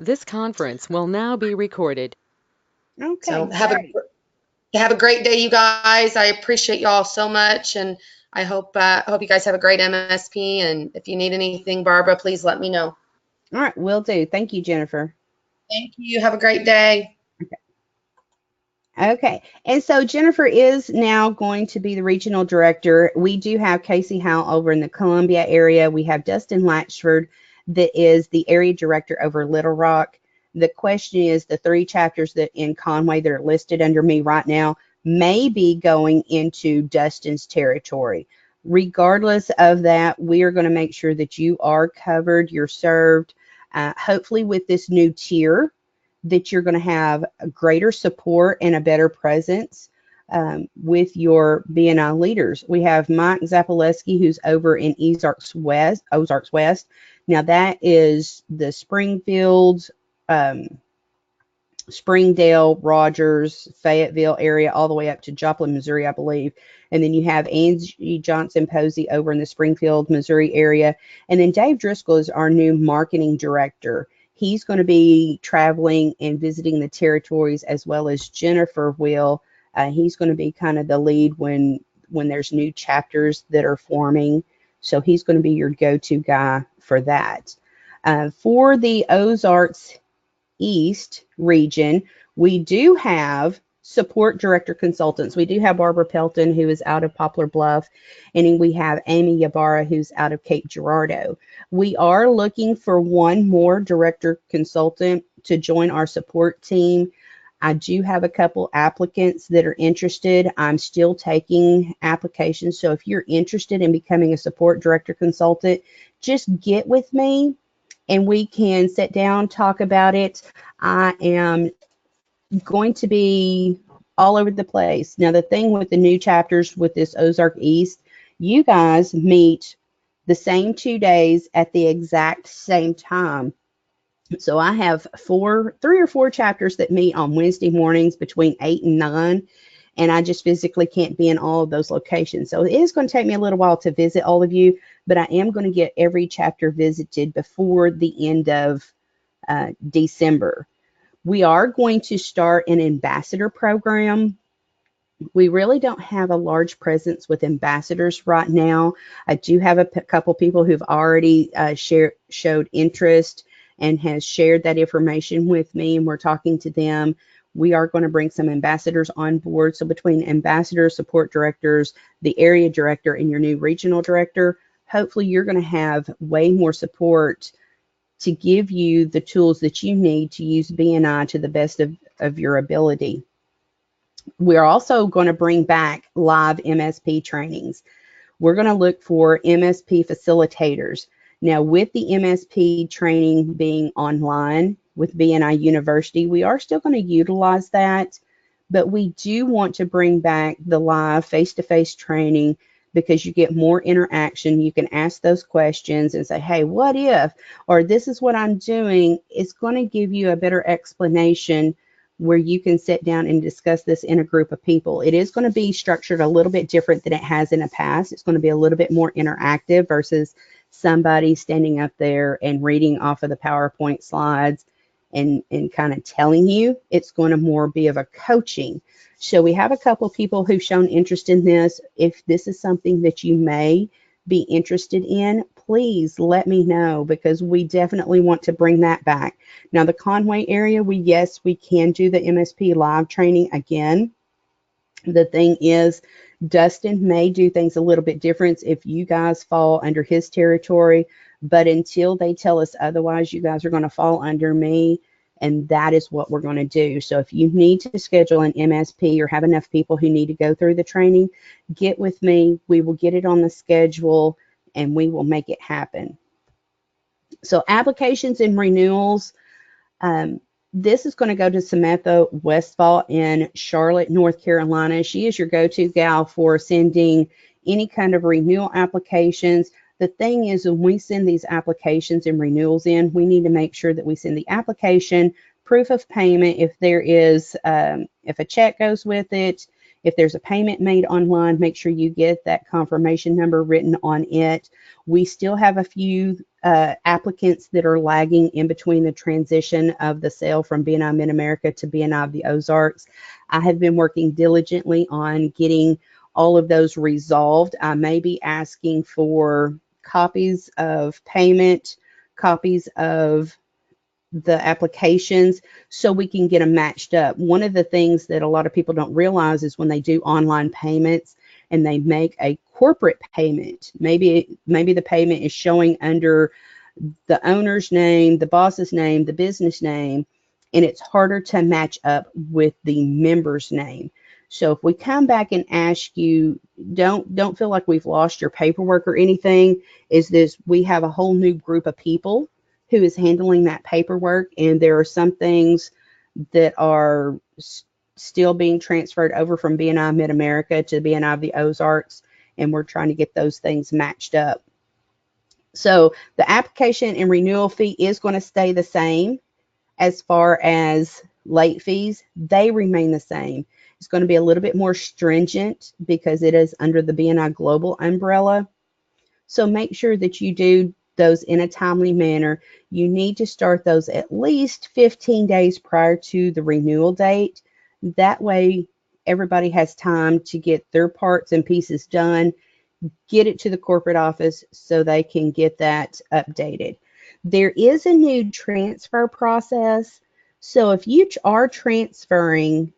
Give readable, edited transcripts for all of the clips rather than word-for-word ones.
This conference will now be recorded. Okay, So great. have a great day, you guys. I appreciate y'all so much, and I hope you guys have a great MSP. And if you need anything, Barbara, please let me know. All right, will do. Thank you, Jennifer. Thank you. Have a great day. Okay, and so Jennifer is now going to be the regional director. We do have Casey Howe over in the Columbia area. We have Dustin Latchford that is the area director over Little Rock. The question is the three chapters that in Conway that are listed under me right now may be going into Dustin's territory. Regardless of that, we are going to make sure that you are covered, you're served. Hopefully with this new tier, that you're going to have a greater support and a better presence with your BNI leaders. We have Mike Zapaleski, who's over in Ozarks West. Now that is the Springfield, Springdale, Rogers, Fayetteville area, all the way up to Joplin, Missouri, I believe. And then you have Angie Johnson Posey over in the Springfield, Missouri area. And then Dave Driscoll is our new marketing director. He's going to be traveling and visiting the territories as well as Jennifer will. He's going to be kind of the lead when there's new chapters that are forming. So he's going to be your go-to guy for that. For the Ozarks East region, we do have support director consultants. We do have Barbara Pelton, who is out of Poplar Bluff, and we have Amy Ybarra, who's out of Cape Girardeau. We are looking for one more director consultant to join our support team. I do have a couple applicants that are interested. I'm still taking applications. So if you're interested in becoming a support director consultant, just get with me and we can sit down, talk about it. I am going to be all over the place. Now, the thing with the new chapters with this Ozark East, you guys meet the same 2 days at the exact same time. So I have 3 or 4 chapters that meet on Wednesday mornings between 8 and 9. And I just physically can't be in all of those locations. So it is going to take me a little while to visit all of you, but I am going to get every chapter visited before the end of December. We are going to start an ambassador program. We really don't have a large presence with ambassadors right now. I do have a couple people who've already showed interest and has shared that information with me, and we're talking to them. We are going to bring some ambassadors on board. So between ambassadors, support directors, the area director, and your new regional director, hopefully you're going to have way more support to give you the tools that you need to use BNI to the best of your ability. We're also going to bring back live MSP trainings. We're going to look for MSP facilitators. Now, with the MSP training being online with BNI University, we are still going to utilize that, but we do want to bring back the live face-to-face training because you get more interaction. You can ask those questions and say, hey, what if, or this is what I'm doing. It's going to give you a better explanation where you can sit down and discuss this in a group of people. It is going to be structured a little bit different than it has in the past. It's going to be a little bit more interactive versus somebody standing up there and reading off of the PowerPoint slides and kind of telling you. It's going to more be of a coaching. So we have a couple of people who've shown interest in this. If this is something that you may be interested in, please let me know because we definitely want to bring that back. Now, the Conway area, yes, we can do the MSP live training again. The thing is, Dustin may do things a little bit different if you guys fall under his territory, but until they tell us otherwise, you guys are going to fall under me, and that is what we're going to do. So if you need to schedule an MSP or have enough people who need to go through the training, get with me. We will get it on the schedule, and we will make it happen. So applications and renewals, this is going to go to Samantha Westfall in Charlotte, North Carolina. She is your go-to gal for sending any kind of renewal applications. The thing is, when we send these applications and renewals in, we need to make sure that we send the application, proof of payment, if there is, if a check goes with it, If there's a payment made online, make sure you get that confirmation number written on it. We still have a few applicants that are lagging in between the transition of the sale from BNI Mid-America to BNI of the Ozarks. I have been working diligently on getting all of those resolved. I may be asking for copies of payment, copies of the applications, so we can get them matched up. One of the things that a lot of people don't realize is when they do online payments and they make a corporate payment, maybe the payment is showing under the owner's name, the boss's name, the business name, and it's harder to match up with the member's name. So if we come back and ask you, don't feel like we've lost your paperwork or anything. We have a whole new group of people who is handling that paperwork, and there are some things that are still being transferred over from BNI Mid-America to BNI of the Ozarks, and we're trying to get those things matched up. So the application and renewal fee is going to stay the same. As far as late fees, they remain the same. It's going to be a little bit more stringent because it is under the BNI Global umbrella. So make sure that you do those in a timely manner. You need to start those at least 15 days prior to the renewal date. That way, everybody has time to get their parts and pieces done, get it to the corporate office so they can get that updated. There is a new transfer process. So if you are transferring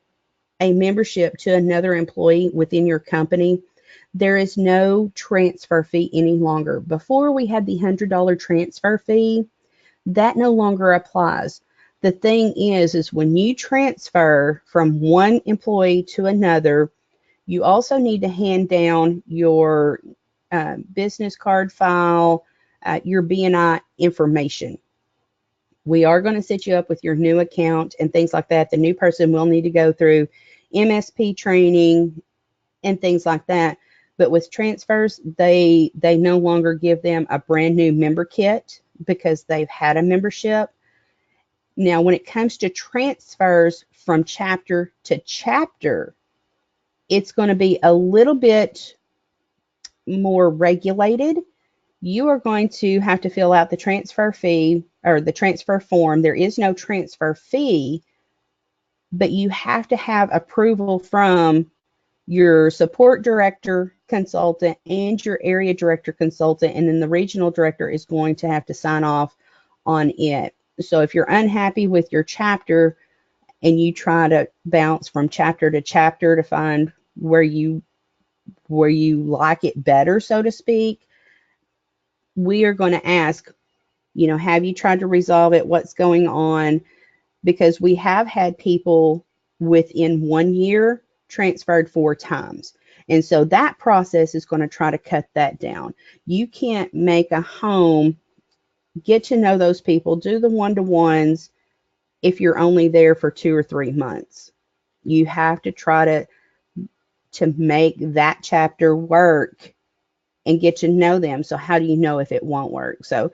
a membership to another employee within your company, there is no transfer fee any longer. Before we had the $100 transfer fee, that no longer applies. The thing is when you transfer from one employee to another, you also need to hand down your business card file, your BNI information. We are going to set you up with your new account and things like that. The new person will need to go through MSP training and things like that. But with transfers, they no longer give them a brand new member kit because they've had a membership. Now, when it comes to transfers from chapter to chapter, it's going to be a little bit more regulated. You are going to have to fill out the transfer fee or the transfer form. There is no transfer fee, but you have to have approval from your support director consultant and your area director consultant, and then the regional director is going to have to sign off on it. So if you're unhappy with your chapter and you try to bounce from chapter to chapter to find where you like it better, so to speak, we are going to ask, have you tried to resolve it? What's going on? Because we have had people within 1 year transferred 4 times. And so that process is going to try to cut that down. You can't make a home, get to know those people, do the one-to-ones if you're only there for 2 or 3 months. You have to try to make that chapter work and get to know them. So how do you know if it won't work? So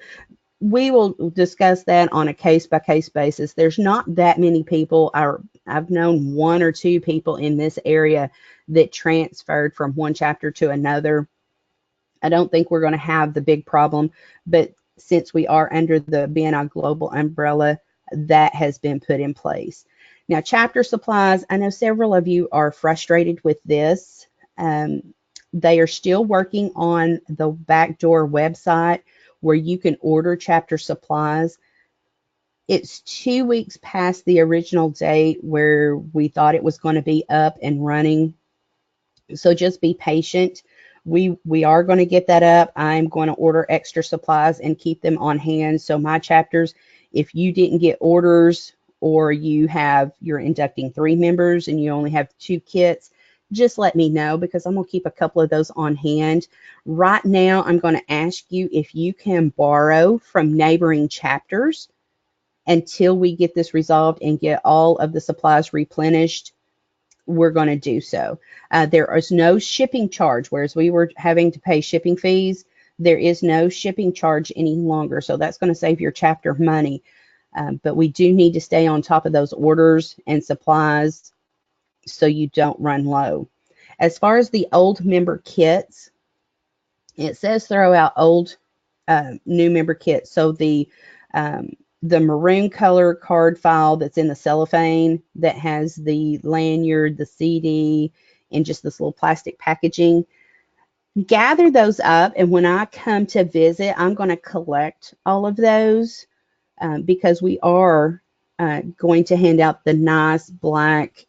we will discuss that on a case-by-case basis. There's not that many people. I've known 1 or 2 people in this area that transferred from one chapter to another. I don't think we're going to have the big problem, but since we are under the BNI Global umbrella, that has been put in place. Now, chapter supplies, I know several of you are frustrated with this. They are still working on the backdoor website where you can order chapter supplies. It's 2 weeks past the original date where we thought it was going to be up and running. So just be patient. We are going to get that up. I'm going to order extra supplies and keep them on hand. So my chapters, if you didn't get orders or you're inducting 3 members and you only have 2 kits, just let me know because I'm going to keep a couple of those on hand. Right now, I'm going to ask you if you can borrow from neighboring chapters until we get this resolved and get all of the supplies replenished. We're going to do so. There is no shipping charge, whereas we were having to pay shipping fees. There is no shipping charge any longer, so that's going to save your chapter money. But we do need to stay on top of those orders and supplies so you don't run low. As far as the old member kits, it says throw out old new member kits. So the maroon color card file that's in the cellophane that has the lanyard, the CD, and just this little plastic packaging, gather those up. And when I come to visit, I'm going to collect all of those because we are going to hand out the nice black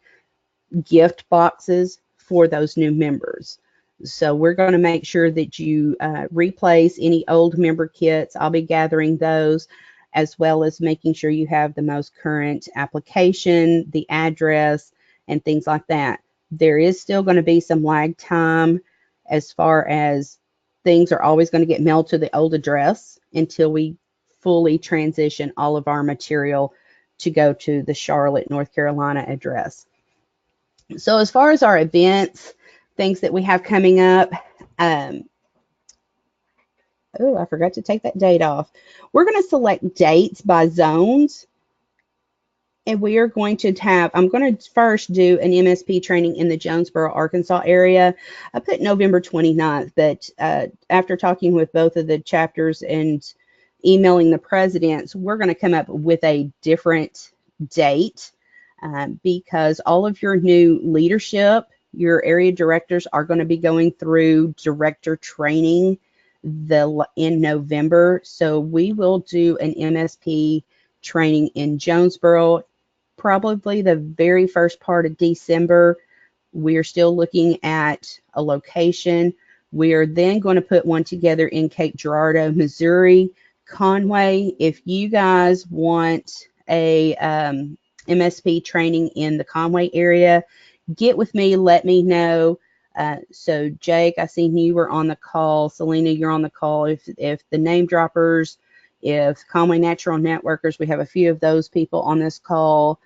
gift boxes for those new members. So we're going to make sure that you replace any old member kits. I'll be gathering those, as well as making sure you have the most current application, the address, and things like that. There is still going to be some lag time as far as things are always going to get mailed to the old address until we fully transition all of our material to go to the Charlotte, North Carolina address. So as far as our events, things that we have coming up, oh, I forgot to take that date off. We're going to select dates by zones, and we are going to have, I'm going to first do an MSP training in the Jonesboro, Arkansas area. I put November 29th, but after talking with both of the chapters and emailing the presidents, we're going to come up with a different date because all of your new leadership, your area directors are going to be going through director training in November. So we will do an MSP training in Jonesboro, probably the very first part of December. We're still looking at a location. We are then going to put one together in Cape Girardeau, Missouri. Conway, if you guys want a MSP training in the Conway area, get with me, let me know. So Jake, I seen you were on the call. Selena, you're on the call. If the name droppers, if Conway Natural Networkers, we have a few of those people on this call.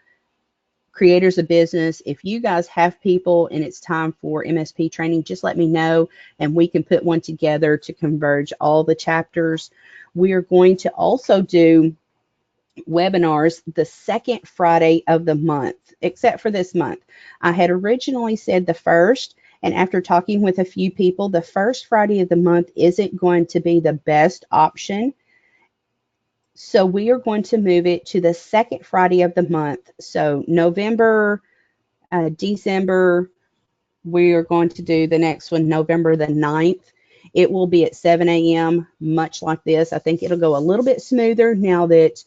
Creators of business, if you guys have people and it's time for MSP training, just let me know and we can put one together to converge all the chapters. We are going to also do webinars the second Friday of the month, except for this month. I had originally said the first, and after talking with a few people, the first Friday of the month isn't going to be the best option. So we are going to move it to the second Friday of the month. So November, December, we are going to do the next one, November the 9th. It will be at 7 a.m., much like this. I think it'll go a little bit smoother now that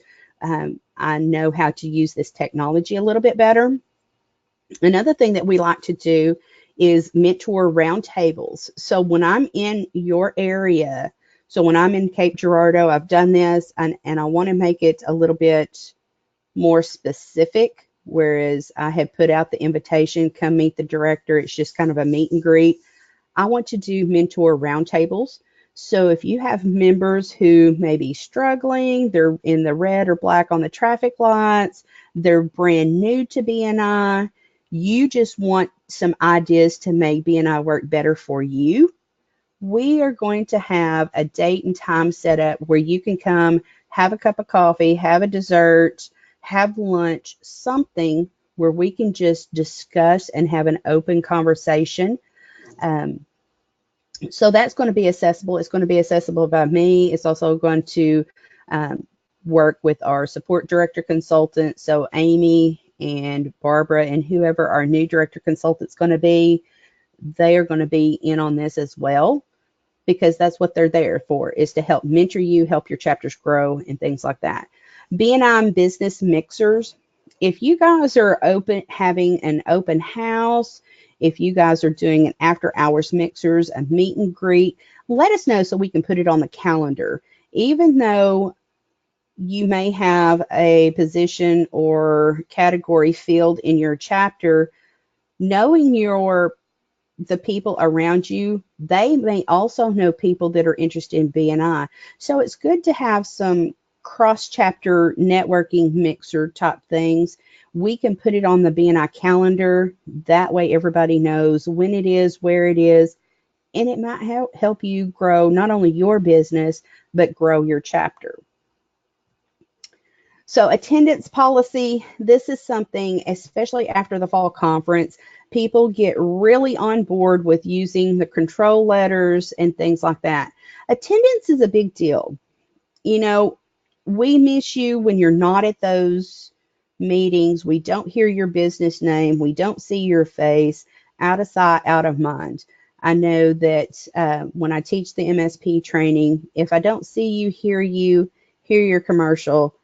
I know how to use this technology a little bit better. Another thing that we like to do is mentor roundtables. So when I'm in your area, so when I'm in Cape Girardeau, I've done this, and I want to make it a little bit more specific, whereas I had put out the invitation, come meet the director. It's just kind of a meet and greet. I want to do mentor roundtables. So if you have members who may be struggling, they're in the red or black on the traffic lights, they're brand new to BNI, you just want some ideas to make BNI work better for you, we are going to have a date and time set up where you can come, have a cup of coffee, have a dessert, have lunch, something where we can just discuss and have an open conversation. So that's going to be accessible. It's going to be accessible by me. It's also going to work with our support director consultant. So Amy and Barbara and whoever our new director consultant's going to be, they are going to be in on this as well, because that's what they're there for, is to help mentor you, help your chapters grow and things like that. BNI business mixers. If you guys are having an open house, if you guys are doing an after hours mixers, a meet and greet, let us know so we can put it on the calendar. Even though you may have a position or category filled in your chapter, knowing the people around you, they may also know people that are interested in BNI. So it's good to have some cross-chapter networking mixer type things. We can put it on the BNI calendar. That way everybody knows when it is, where it is, and it might help you grow not only your business, but grow your chapter. So attendance policy, this is something, especially after the fall conference, people get really on board with using the control letters and things like that. Attendance is a big deal. You know, we miss you when you're not at those meetings. We don't hear your business name. We don't see your face. Out of sight, out of mind. I know that when I teach the MSP training, if I don't see you, hear your commercial,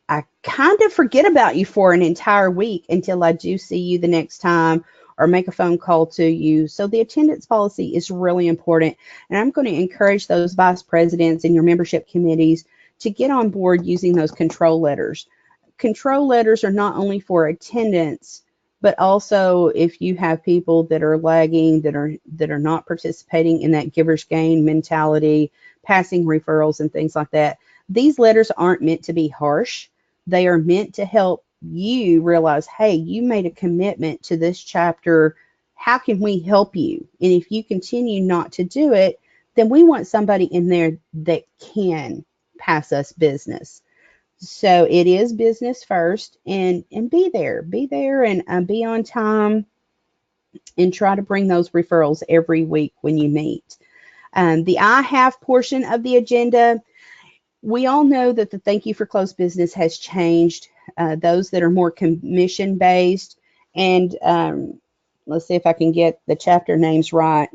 I kind of forget about you for an entire week until I do see you the next time or make a phone call to you. So the attendance policy is really important. And I'm going to encourage those vice presidents and your membership committees to get on board using those control letters. Control letters are not only for attendance, but also if you have people that are lagging, that are not participating in that giver's gain mentality, passing referrals and things like that. These letters aren't meant to be harsh. They are meant to help you realize, hey, you made a commitment to this chapter. How can we help you? And if you continue not to do it, then we want somebody in there that can pass us business. So it is business first, and be there and be on time and try to bring those referrals every week when you meet. The I have portion of the agenda, we all know that the thank you for closed business has changed. Those that are more commission based, and let's see if I can get the chapter names right.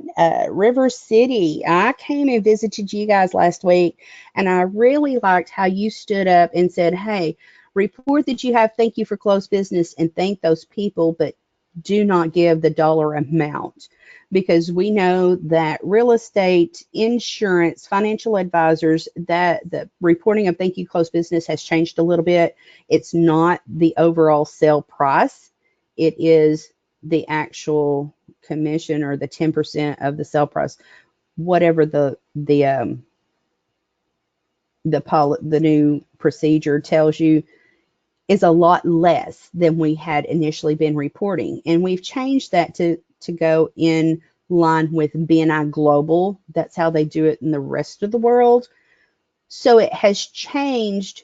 River City, I came and visited you guys last week, and I really liked how you stood up and said, hey, report that you have thank you for closed business and thank those people, but do not give the dollar amount, because we know that real estate, insurance, financial advisors, that the reporting of thank you closed business has changed a little bit. It's not the overall sale price. It is the actual commission or the 10% of the sale price, whatever the new procedure tells you, is a lot less than we had initially been reporting. And we've changed that to go in line with BNI Global. That's how they do it in the rest of the world. So it has changed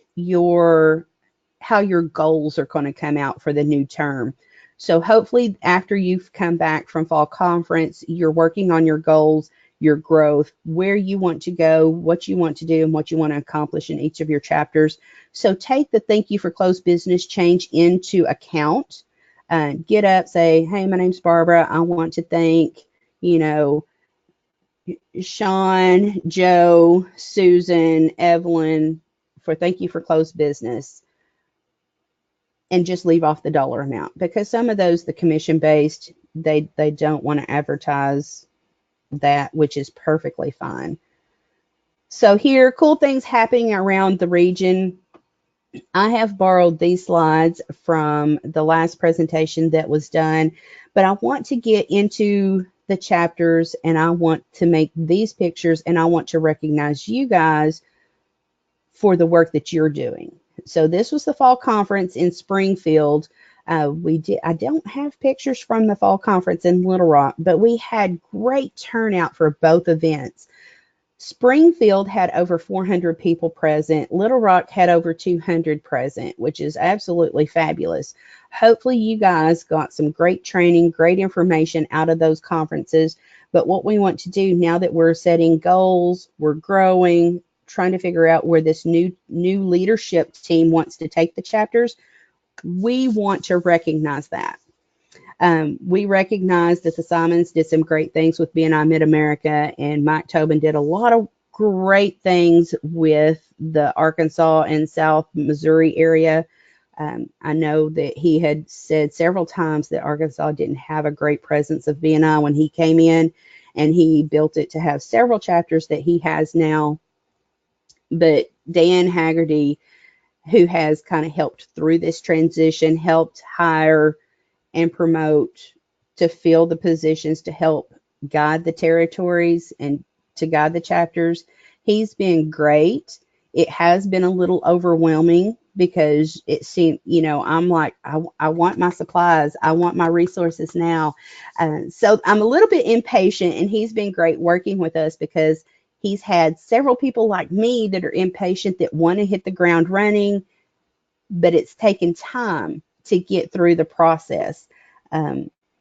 how your goals are going to come out for the new term. So hopefully after you've come back from fall conference, you're working on your goals, your growth, where you want to go, what you want to do, and what you want to accomplish in each of your chapters. So take the thank you for closed business change into account. Get up, say, hey, my name's Barbara. I want to thank, Sean, Joe, Susan, Evelyn for thank you for closed business. And just leave off the dollar amount, because some of those, the commission based, they don't want to advertise that, which is perfectly fine. So here, cool things happening around the region. I have borrowed these slides from the last presentation that was done, but I want to get into the chapters, and I want to make these pictures, and I want to recognize you guys for the work that you're doing. So this was the fall conference in Springfield. I don't have pictures from the fall conference in Little Rock, but we had great turnout for both events. Springfield had over 400 people present. Little Rock had over 200 present, which is absolutely fabulous. Hopefully you guys got some great training, great information out of those conferences. But what we want to do now that we're setting goals, we're growing, trying to figure out where this new leadership team wants to take the chapters, we want to recognize that. We recognize that the Simons did some great things with BNI Mid-America, and Mike Tobin did a lot of great things with the Arkansas and South Missouri area. I know that he had said several times that Arkansas didn't have a great presence of BNI when he came in, and he built it to have several chapters that he has now. But Dan Haggerty, who has kind of helped through this transition, helped hire and promote to fill the positions to help guide the territories and to guide the chapters. He's been great. It has been a little overwhelming because it seemed, I'm like, I want my supplies. I want my resources now. So I'm a little bit impatient, and he's been great working with us because he's had several people like me that are impatient, that want to hit the ground running, but it's taken time to get through the process.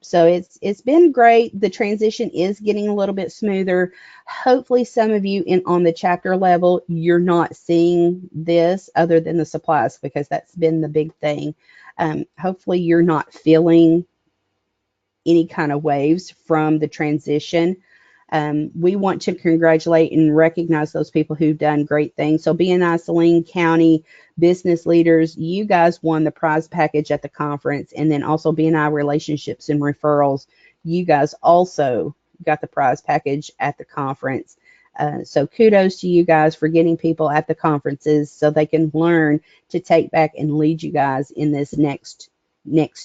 So it's been great. The transition is getting a little bit smoother. Hopefully, some of you on the chapter level, you're not seeing this other than the supplies, because that's been the big thing. Hopefully, you're not feeling any kind of waves from the transition. We want to congratulate and recognize those people who've done great things. So BNI Saline County business leaders, you guys won the prize package at the conference, and then also BNI Relationships and Referrals, you guys also got the prize package at the conference. So kudos to you guys for getting people at the conferences so they can learn to take back and lead you guys in this next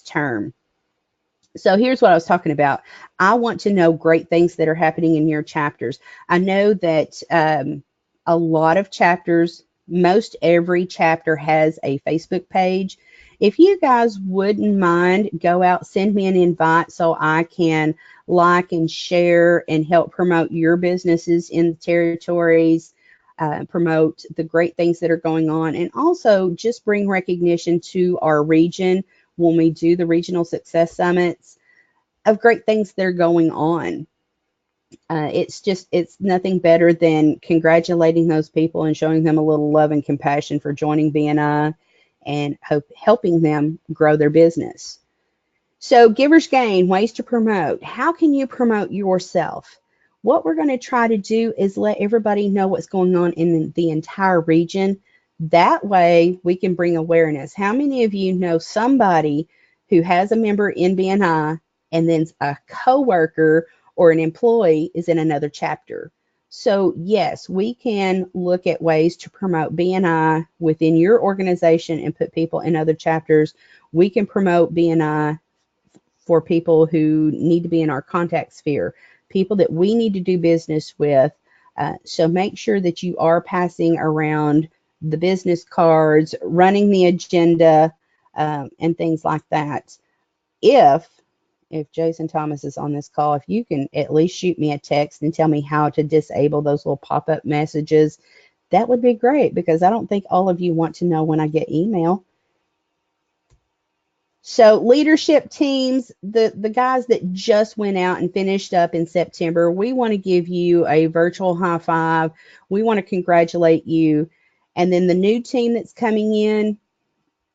term. So here's what I was talking about. I want to know great things that are happening in your chapters. I know that a lot of chapters, most every chapter has a Facebook page. If you guys wouldn't mind, go out, send me an invite so I can like and share and help promote your businesses in the territories, promote the great things that are going on, and also just bring recognition to our region when we do the regional success summits of great things that are going on. It's nothing better than congratulating those people and showing them a little love and compassion for joining BNI and helping them grow their business. So Givers Gain, ways to promote. How can you promote yourself? What we're going to try to do is let everybody know what's going on in the entire region. That way we can bring awareness. How many of you know somebody who has a member in BNI and then a coworker or an employee is in another chapter? So yes, we can look at ways to promote BNI within your organization and put people in other chapters. We can promote BNI for people who need to be in our contact sphere, people that we need to do business with. So make sure that you are passing around the business cards, running the agenda, and things like that. If Jason Thomas is on this call, if you can at least shoot me a text and tell me how to disable those little pop-up messages, that would be great, because I don't think all of you want to know when I get email. So leadership teams, the guys that just went out and finished up in September, we want to give you a virtual high five. We want to congratulate you. And then the new team that's coming in,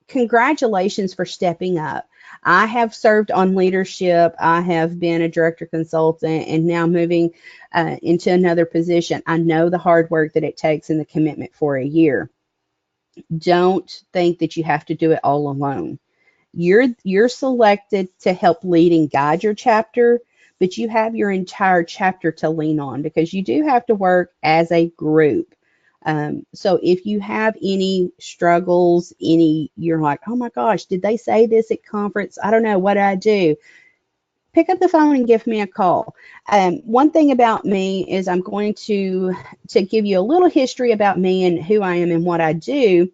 congratulations for stepping up. I have served on leadership. I have been a director consultant and now moving into another position. I know the hard work that it takes and the commitment for a year. Don't think that you have to do it all alone. You're selected to help lead and guide your chapter, but you have your entire chapter to lean on, because you do have to work as a group. So if you have any struggles, you're like, oh my gosh, did they say this at conference? I don't know, what do I do? Pick up the phone and give me a call. One thing about me is I'm going to give you a little history about me and who I am and what I do.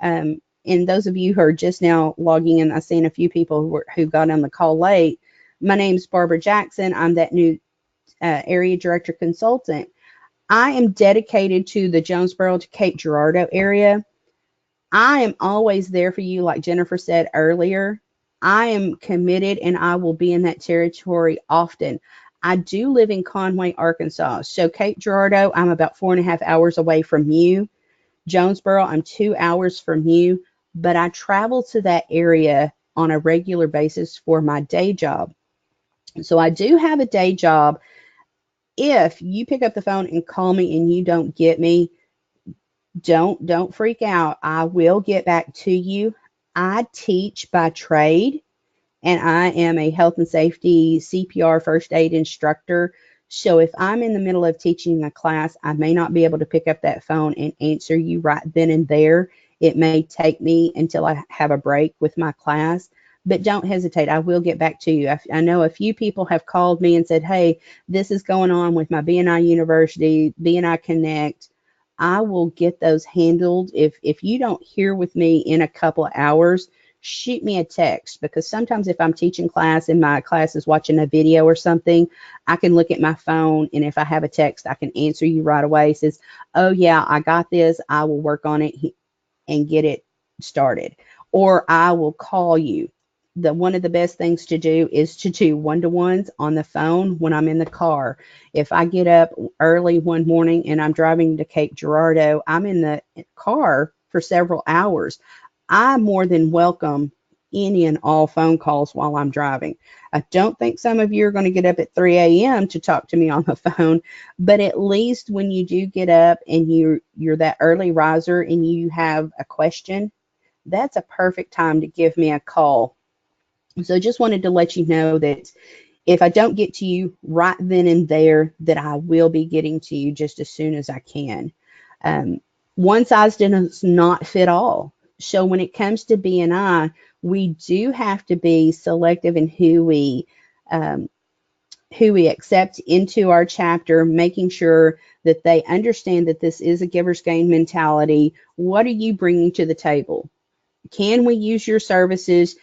And those of you who are just now logging in, I've seen a few people who got on the call late. My name's Barbara Jackson. I'm that new area director consultant. I am dedicated to the Jonesboro to Cape Girardeau area. I am always there for you, like Jennifer said earlier. I am committed and I will be in that territory often. I do live in Conway, Arkansas. So Cape Girardeau, I'm about 4.5 hours away from you. Jonesboro, I'm 2 hours from you, but I travel to that area on a regular basis for my day job. So I do have a day job. If you pick up the phone and call me and you don't get me, don't freak out. I will get back to you. I teach by trade, and I am a health and safety CPR first aid instructor. So if I'm in the middle of teaching a class, I may not be able to pick up that phone and answer you right then and there. It may take me until I have a break with my class, but don't hesitate. I will get back to you. I know a few people have called me and said, hey, this is going on with my BNI University, BNI Connect. I will get those handled. If you don't hear with me in a couple of hours, shoot me a text, because sometimes if I'm teaching class and my class is watching a video or something, I can look at my phone, and if I have a text, I can answer you right away. It says, oh yeah, I got this. I will work on it and get it started. or I will call you. One of the best things to do is to do one-to-ones on the phone when I'm in the car. If I get up early one morning and I'm driving to Cape Girardeau, I'm in the car for several hours. I more than welcome any and all phone calls while I'm driving. I don't think some of you are going to get up at 3 a.m. to talk to me on the phone, but at least when you do get up and you're that early riser and you have a question, that's a perfect time to give me a call. So just wanted to let you know that if I don't get to you right then and there, that I will be getting to you just as soon as I can. One size does not fit all. So when it comes to BNI, we do have to be selective in who we accept into our chapter, making sure that they understand that this is a giver's gain mentality. What are you bringing to the table? Can we use your services?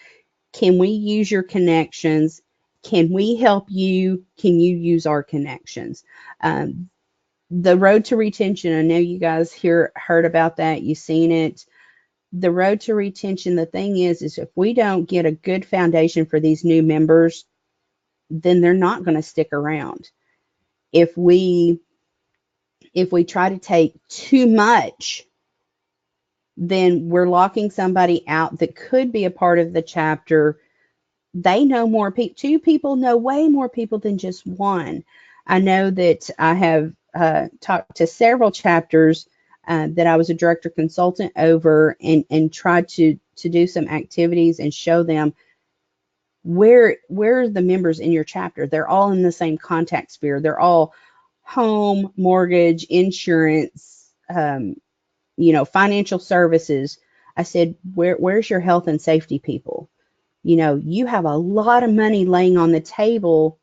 Can we use your connections? Can we help you? Can you use our connections? The road to retention, I know you guys heard about that. You've seen it. The road to retention, the thing is if we don't get a good foundation for these new members, then they're not going to stick around. If we try to take too much, then we're locking somebody out that could be a part of the chapter. They know more people. Two people know way more people than just one. I know that I have talked to several chapters that I was a director consultant over, and tried to do some activities and show them where are the members in your chapter. They're all in the same contact sphere. They're all home, mortgage, insurance, financial services. I said, where's your health and safety people? You have a lot of money laying on the table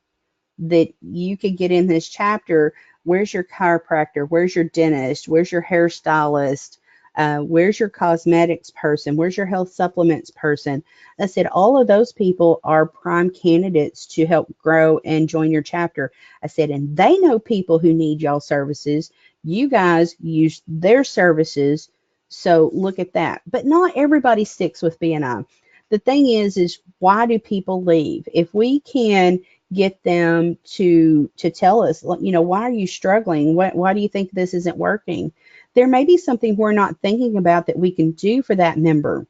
that you could get in this chapter. Where's your chiropractor? Where's your dentist? Where's your hairstylist? Where's your cosmetics person? Where's your health supplements person? I said, all of those people are prime candidates to help grow and join your chapter. I said, and they know people who need y'all services. You guys use their services. So look at that. But not everybody sticks with BNI. The thing is why do people leave? If we can get them to tell us, why are you struggling? Why do you think this isn't working? There may be something we're not thinking about that we can do for that member.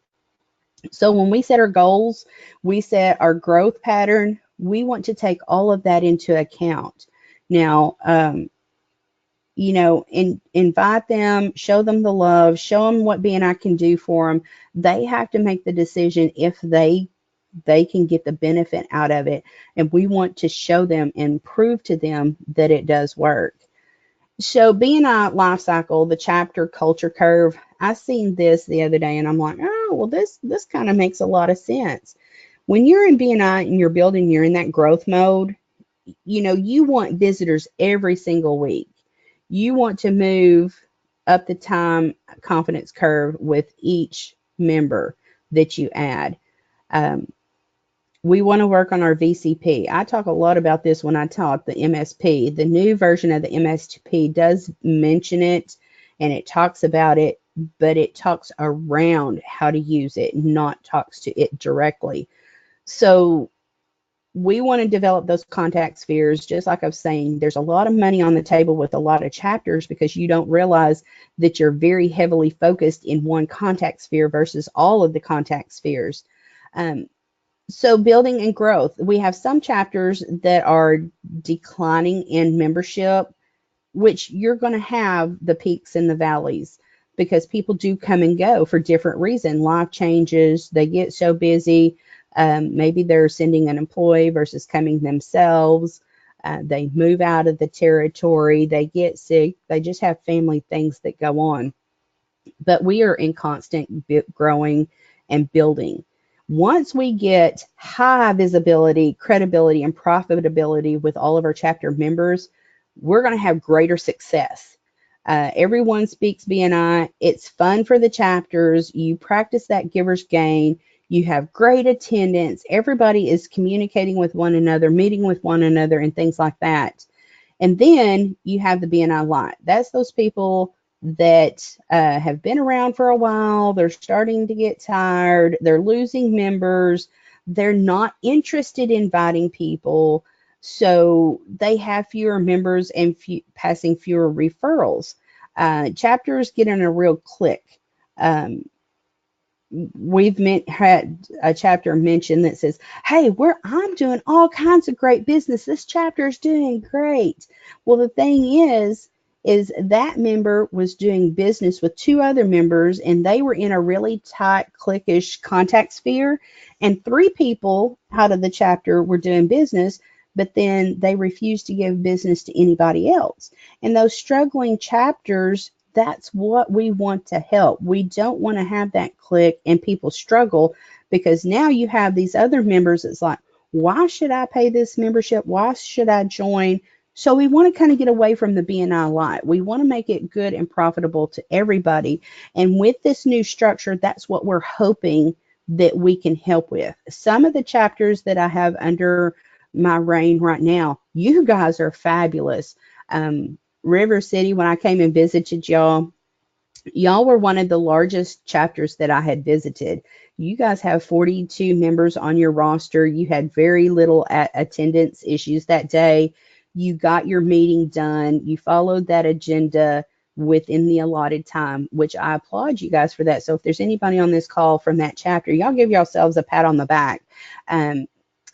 So when we set our goals, we set our growth pattern, we want to take all of that into account. Now, invite them, show them the love, show them what BNI can do for them. They have to make the decision if they can get the benefit out of it. And we want to show them and prove to them that it does work. So BNI life cycle, the chapter culture curve, I seen this the other day and I'm like, oh, well, this kind of makes a lot of sense. When you're in BNI and you're building, you're in that growth mode, you want visitors every single week. You want to move up the time confidence curve with each member that you add. We want to work on our VCP. I talk a lot about this when I taught the MSP. The new version of the MSP does mention it and it talks about it, but it talks around how to use it, not talks to it directly. So we want to develop those contact spheres. Just like I was saying, there's a lot of money on the table with a lot of chapters because you don't realize that you're very heavily focused in one contact sphere versus all of the contact spheres. So building and growth, we have some chapters that are declining in membership, which you're going to have the peaks and the valleys because people do come and go for different reasons. Life changes, they get so busy. Maybe they're sending an employee versus coming themselves. They move out of the territory, they get sick, they just have family things that go on. But we are in constant growing and building. Once we get high visibility, credibility, and profitability with all of our chapter members, we're going to have greater success. Everyone speaks BNI. It's fun for the chapters. You practice that giver's gain. You have great attendance. Everybody is communicating with one another, meeting with one another, and things like that. And then you have the BNI Light. That's those people that have been around for a while. They're starting to get tired. They're losing members. They're not interested in inviting people. So they have fewer members and passing fewer referrals. Chapters get in a real click. Um, we've had a chapter mentioned that says, hey, I'm doing all kinds of great business. This chapter is doing great. Well, the thing is that member was doing business with two other members, and they were in a really tight, cliquish contact sphere. And three people out of the chapter were doing business, but then they refused to give business to anybody else. And those struggling chapters, that's what we want to help. We don't want to have that click and people struggle, because now you have these other members. It's like, why should I pay this membership? Why should I join? So we want to kind of get away from the BNI Lite. We want to make it good and profitable to everybody. And with this new structure, that's what we're hoping that we can help with. Some of the chapters that I have under my reign right now, you guys are fabulous. River City, when I came and visited y'all were one of the largest chapters that I had visited. You guys have 42 members on your roster. You had very little attendance issues that day. You got your meeting done. You followed that agenda within the allotted time, which I applaud you guys for that. So if there's anybody on this call from that chapter, y'all give yourselves a pat on the back.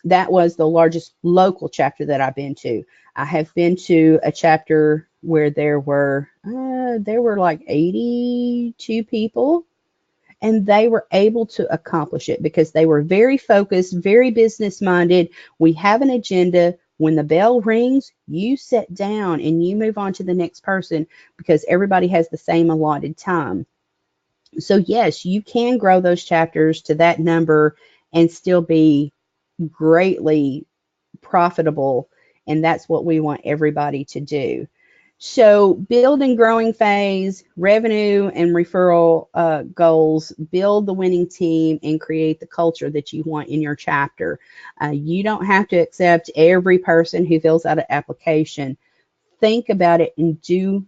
That was the largest local chapter that I've been to. I have been to a chapter where there were like 82 people, and they were able to accomplish it because they were very focused, very business minded. We have an agenda. When the bell rings, you sit down and you move on to the next person, because everybody has the same allotted time. So yes, you can grow those chapters to that number and still be greatly profitable, and that's what we want everybody to do. So build and growing phase, revenue and referral goals, build the winning team, and create the culture that you want in your chapter. You don't have to accept every person who fills out an application. Think about it and do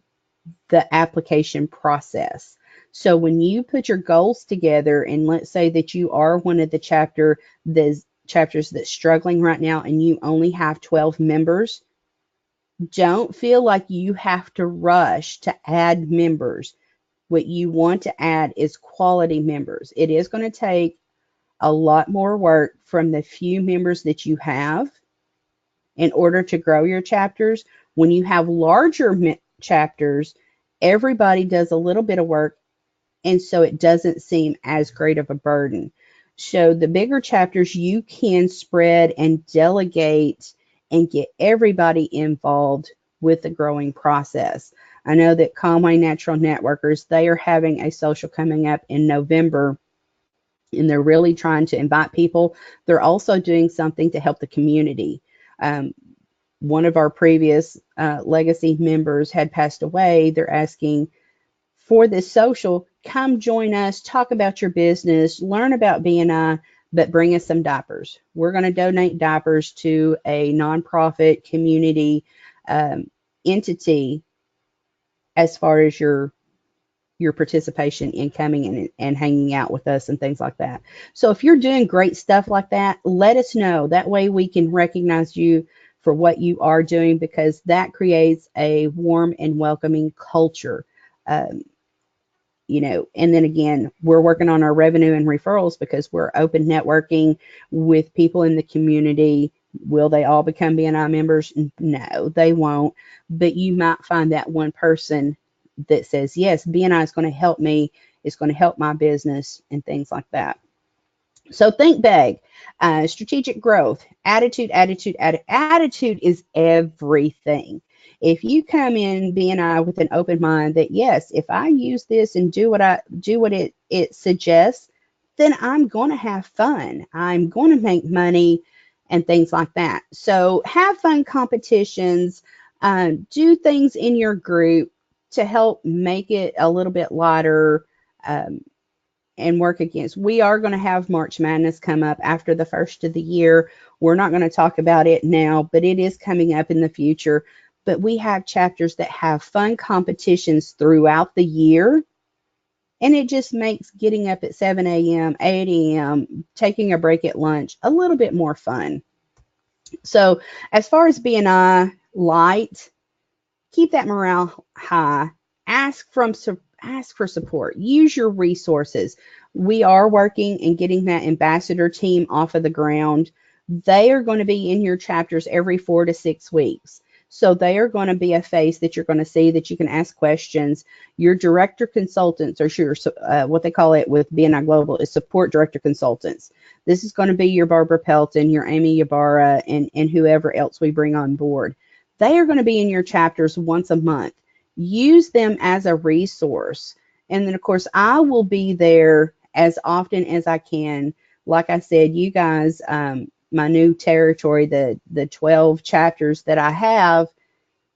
the application process. So when you put your goals together, and let's say that you are one of the chapters that's struggling right now and you only have 12 members, don't feel like you have to rush to add members. What you want to add is quality members. It is going to take a lot more work from the few members that you have in order to grow your chapters. When you have larger chapters, everybody does a little bit of work, and so it doesn't seem as great of a burden. So the bigger chapters, you can spread and delegate and get everybody involved with the growing process. I know that Conway Natural Networkers, they are having a social coming up in November, and they're really trying to invite people. They're also doing something to help the community. One of our previous legacy members had passed away. They're asking for this social, come join us, talk about your business, learn about BNI, but bring us some diapers. We're going to donate diapers to a nonprofit community entity as far as your participation in coming in and hanging out with us and things like that. So if you're doing great stuff like that, let us know. That way we can recognize you for what you are doing, because that creates a warm and welcoming culture. And then again, we're working on our revenue and referrals because we're open networking with people in the community. Will they all become BNI members? No, they won't. But you might find that one person that says, yes, BNI is going to help me. It's going to help my business and things like that. So think big. Strategic growth, attitude is everything. If you come in BNI with an open mind that, yes, if I use this and do what it suggests, then I'm going to have fun. I'm going to make money and things like that. So have fun competitions, do things in your group to help make it a little bit lighter, and work against. We are going to have March Madness come up after the first of the year. We're not going to talk about it now, but it is coming up in the future. but we have chapters that have fun competitions throughout the year. And it just makes getting up at 7 a.m., 8 a.m., taking a break at lunch a little bit more fun. So as far as BNI light, keep that morale high. Ask for support. Use your resources. We are working and getting that ambassador team off of the ground. They are going to be in your chapters every 4 to 6 weeks. So they are going to be a face that you're going to see that you can ask questions. Your director consultants, or your what they call it with BNI Global is support director consultants. This is going to be your Barbara Pelton, your Amy Ybarra, and whoever else we bring on board. They are going to be in your chapters once a month. Use them as a resource. And then, of course, I will be there as often as I can. Like I said, you guys, my new territory, the 12 chapters that I have,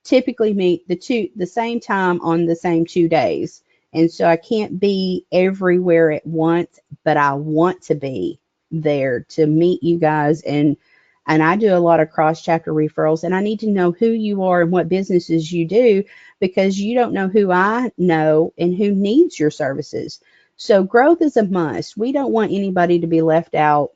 typically meet the same time on the same 2 days. And so I can't be everywhere at once, but I want to be there to meet you guys. And I do a lot of cross-chapter referrals, and I need to know who you are and what businesses you do, because you don't know who I know and who needs your services. So growth is a must. We don't want anybody to be left out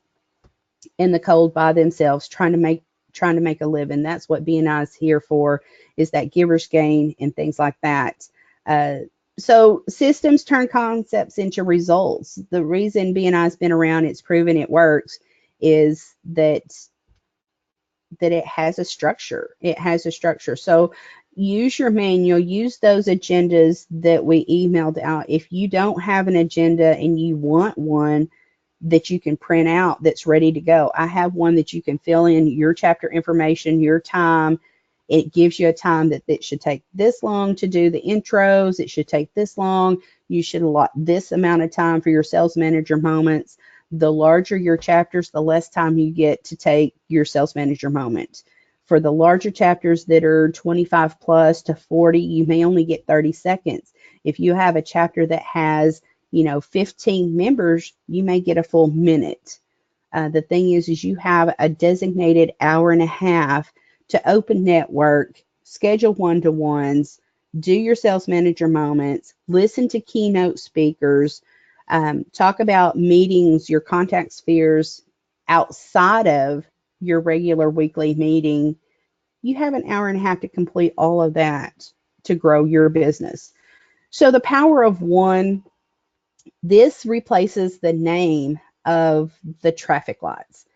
in the cold by themselves trying to make a living. That's what BNI is here for, is that giver's gain and things like that. So systems turn concepts into results. The reason BNI has been around, it's proven it works, is that it has a structure. It has a structure. So use your manual, use those agendas that we emailed out. If you don't have an agenda and you want one that you can print out that's ready to go, I have one that you can fill in your chapter information, your time. It gives you a time that it should take this long to do the intros. It should take this long. You should allot this amount of time for your sales manager moments. The larger your chapters, the less time you get to take your sales manager moment. For the larger chapters that are 25 plus to 40, you may only get 30 seconds. If you have a chapter that has, 15 members, you may get a full minute. The thing is you have a designated hour and a half to open network, schedule one-to-ones, do your sales manager moments, listen to keynote speakers, talk about meetings, your contact spheres outside of your regular weekly meeting. You have an hour and a half to complete all of that to grow your business. So the power of one, this replaces the name of the traffic lights.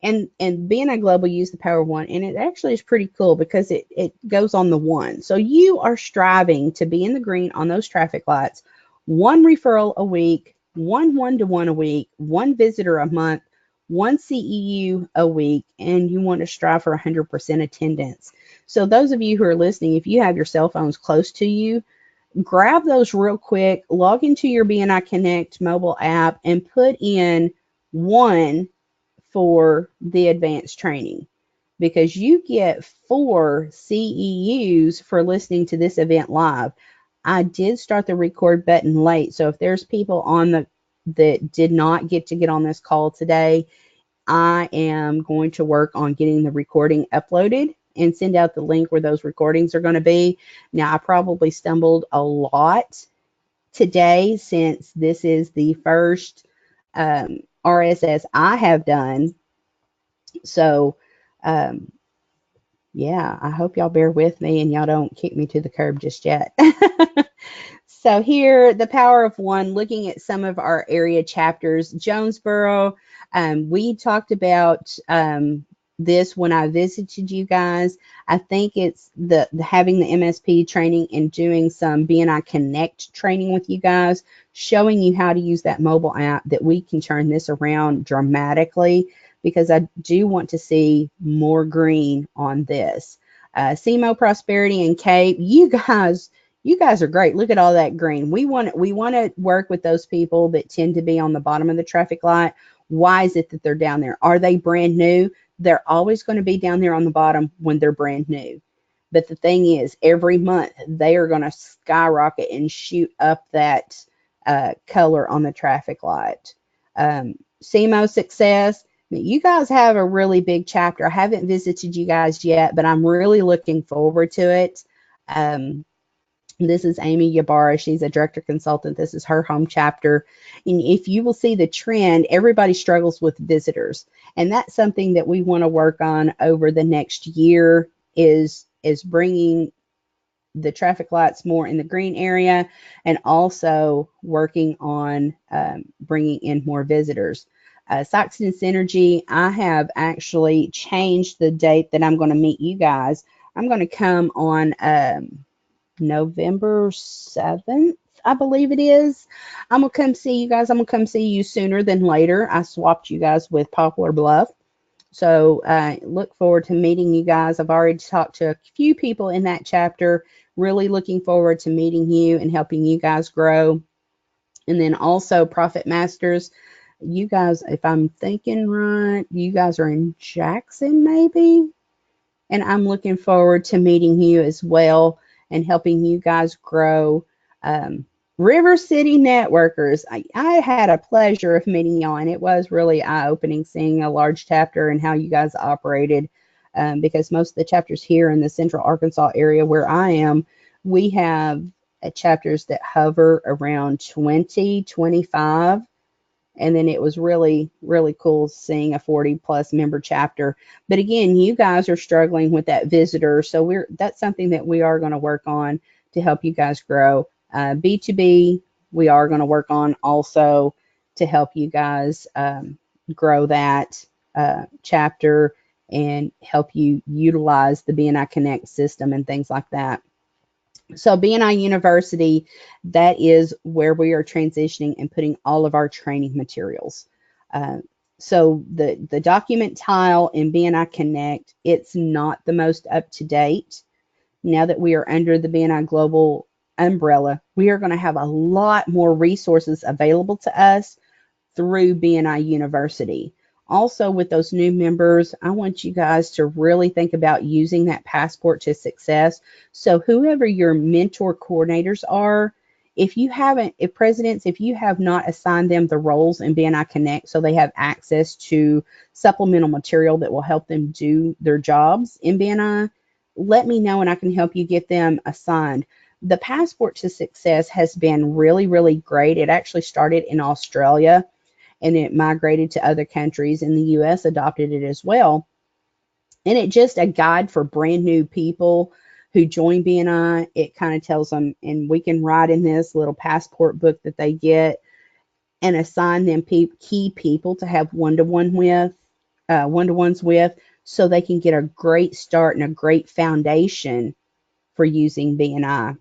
And BNI Global used the power of one, and it actually is pretty cool because it goes on the one. So you are striving to be in the green on those traffic lights, one referral a week, one-to-one a week, one visitor a month, one CEU a week, and you want to strive for 100% attendance. So those of you who are listening, if you have your cell phones close to you, grab those real quick, log into your BNI Connect mobile app, and put in one for the advanced training, because you get 4 CEUs for listening to this event live. I did start the record button late, so if there's people on that did not get to get on this call today, I am going to work on getting the recording uploaded and send out the link where those recordings are going to be. Now, I probably stumbled a lot today since this is the first RSS I have done. So, yeah, I hope y'all bear with me and y'all don't kick me to the curb just yet. So here, the power of one, looking at some of our area chapters. Jonesboro, we talked about this when I visited you guys. I think it's the having the MSP training and doing some BNI Connect training with you guys, showing you how to use that mobile app, that we can turn this around dramatically, because I do want to see more green on this. CMO Prosperity and Cape, you guys are great. Look at all that green. We want to work with those people that tend to be on the bottom of the traffic light. Why is it that they're down there? Are they brand new? They're always going to be down there on the bottom when they're brand new. But the thing is, every month they are going to skyrocket and shoot up that color on the traffic light. CMO Success, You guys have a really big chapter. I haven't visited you guys yet, but I'm really looking forward to it. Um, this is Amy Ybarra. She's a director consultant. This is her home chapter. And if you will see the trend, everybody struggles with visitors. And that's something that we want to work on over the next year is bringing the traffic lights more in the green area and also working on bringing in more visitors. Saxon Synergy, I have actually changed the date that I'm going to meet you guys. I'm going to come on November 7th, I believe it is. I'm going to come see you guys. I'm going to come see you sooner than later. I swapped you guys with Poplar Bluff. So look forward to meeting you guys. I've already talked to a few people in that chapter. Really looking forward to meeting you and helping you guys grow. And then also Profit Masters. You guys, if I'm thinking right, you guys are in Jackson maybe? And I'm looking forward to meeting you as well and helping you guys grow. River City Networkers, I had a pleasure of meeting y'all, and it was really eye-opening seeing a large chapter and how you guys operated, because most of the chapters here in the central Arkansas area where I am, we have chapters that hover around 20, 25. And then it was really, really cool seeing a 40+ member chapter. But again, you guys are struggling with that visitor. So that's something that we are going to work on to help you guys grow. B2B, we are going to work on also to help you guys grow that chapter and help you utilize the BNI Connect system and things like that. So BNI University, that is where we are transitioning and putting all of our training materials. So the document tile in BNI Connect, it's not the most up to date. Now that we are under the BNI Global umbrella, we are going to have a lot more resources available to us through BNI University. Also, with those new members, I want you guys to really think about using that passport to success. So whoever your mentor coordinators are, if you have not assigned them the roles in BNI Connect so they have access to supplemental material that will help them do their jobs in BNI, let me know and I can help you get them assigned. The passport to success has been really, really great. It actually started in Australia and it migrated to other countries, and the US adopted it as well. And it's just a guide for brand new people who join BNI. It kind of tells them, and we can write in this little passport book that they get and assign them key people to have one-to-ones with, so they can get a great start and a great foundation for using BNI.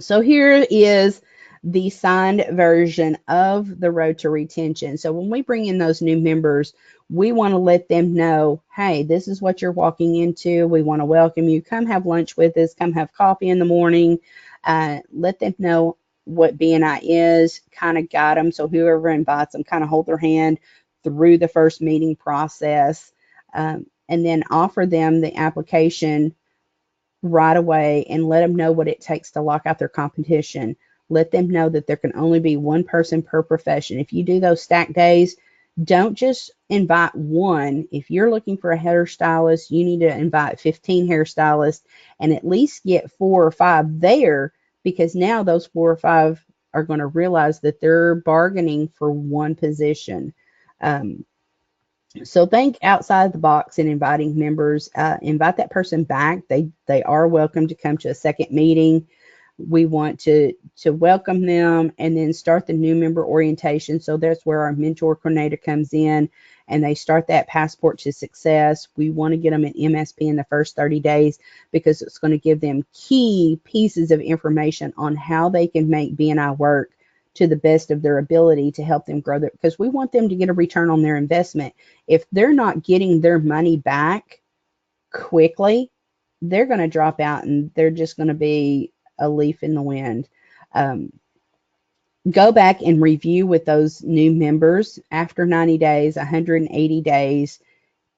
So here is the signed version of the Road to Retention. So when we bring in those new members, we want to let them know, hey, this is what you're walking into. We want to welcome you. Come have lunch with us. Come have coffee in the morning. Let them know what BNI is, kind of guide them. So whoever invites them, kind of hold their hand through the first meeting process, and then offer them the application right away and let them know what it takes to lock out their competition. Let them know that there can only be one person per profession. If you do those stack days, don't just invite one. If you're looking for a hairstylist, you need to invite 15 hairstylists and at least get 4 or 5 there, because now those 4 or 5 are going to realize that they're bargaining for one position. So think outside the box in inviting members. Invite that person back. They are welcome to come to a second meeting. We want to welcome them and then start the new member orientation. So that's where our mentor coordinator comes in and they start that passport to success. We want to get them an MSP in the first 30 days because it's going to give them key pieces of information on how they can make BNI work to the best of their ability to help them grow their, because we want them to get a return on their investment. If they're not getting their money back quickly, they're going to drop out and they're just going to be a leaf in the wind. Go back and review with those new members after 90 days, 180 days,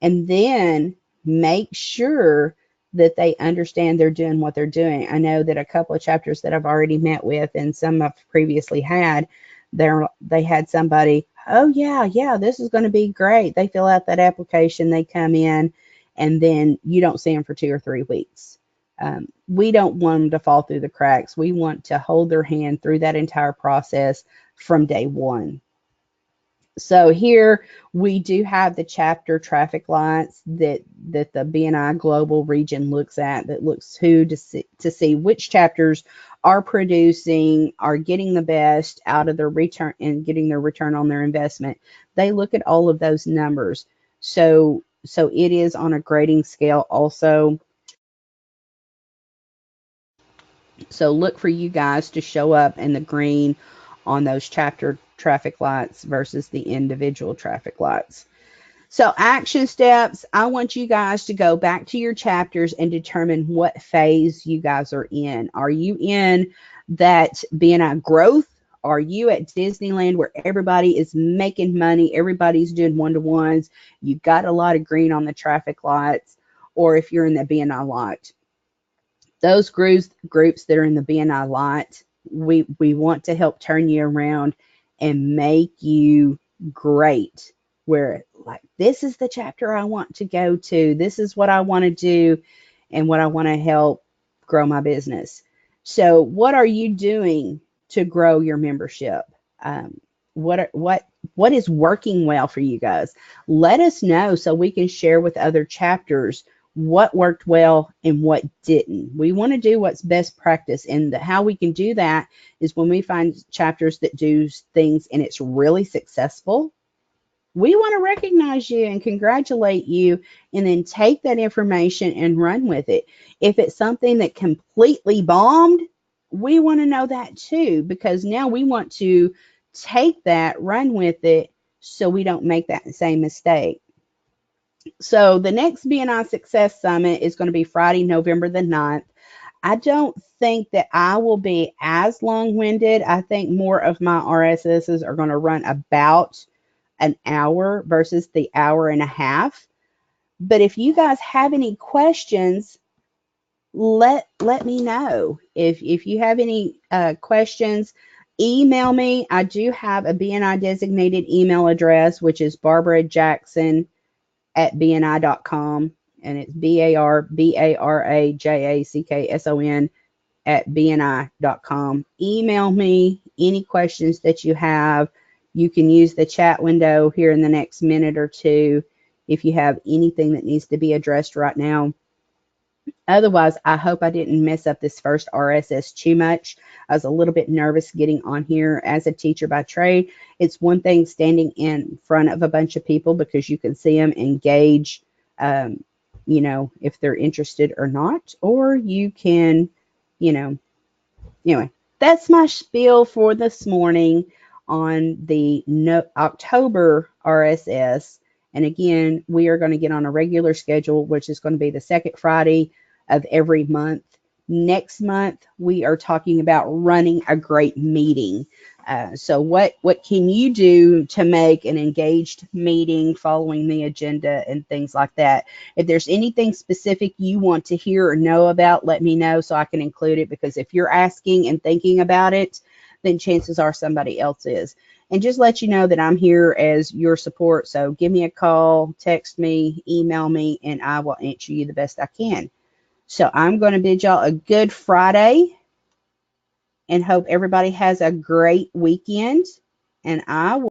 and then make sure that they understand they're doing what they're doing. I know that a couple of chapters that I've already met with and some I've previously had, they had somebody oh yeah, this is going to be great. They fill out that application, they come in, and then you don't see them for 2 or 3 weeks. We don't want them to fall through the cracks. We want to hold their hand through that entire process from day one. So here we do have the chapter traffic lights that the BNI Global region looks at, that looks to see which chapters are producing, are getting the best out of their return and getting their return on their investment. They look at all of those numbers. So it is on a grading scale also. So look for you guys to show up in the green on those chapter traffic lights versus the individual traffic lights. So action steps, I want you guys to go back to your chapters and determine what phase you guys are in. Are you in that BNI growth? Are you at Disneyland where everybody is making money, everybody's doing one-to-ones, you've got a lot of green on the traffic lights? Or if you're in the BNI lot, those groups that are in the BNI lot, we want to help turn you around and make you great, where like, this is the chapter I want to go to, this is what I want to do, and what I want to help grow my business. So what are you doing to grow your membership? What is working well for you guys? Let us know so we can share with other chapters what worked well and what didn't. We want to do what's best practice, and how we can do that is when we find chapters that do things and it's really successful. We want to recognize you and congratulate you, and then take that information and run with it. If it's something that completely bombed, we want to know that too, because now we want to take that, run with it, so we don't make that same mistake. So the next BNI Success Summit is going to be Friday, November the 9th. I don't think that I will be as long-winded. I think more of my RSSs are going to run about an hour versus the hour and a half. But if you guys have any questions, let me know. If you have any questions, email me. I do have a BNI designated email address, which is Barbara Jackson at BNI.com, and it's BARBARAJACKSON at BNI.com. Email me any questions that you have. You can use the chat window here in the next minute or two if you have anything that needs to be addressed right now. Otherwise, I hope I didn't mess up this first RSS too much. I was a little bit nervous getting on here as a teacher by trade. It's one thing standing in front of a bunch of people because you can see them engage, if they're interested or not, or you can, anyway, that's my spiel for this morning on the October RSS. And again, we are going to get on a regular schedule, which is going to be the second Friday of every month. Next month, we are talking about running a great meeting. So what can you do to make an engaged meeting, following the agenda and things like that? If there's anything specific you want to hear or know about, let me know so I can include it, because if you're asking and thinking about it, then chances are somebody else is. And just let you know that I'm here as your support. So give me a call, text me, email me, and I will answer you the best I can. So I'm going to bid y'all a good Friday and hope everybody has a great weekend. And I will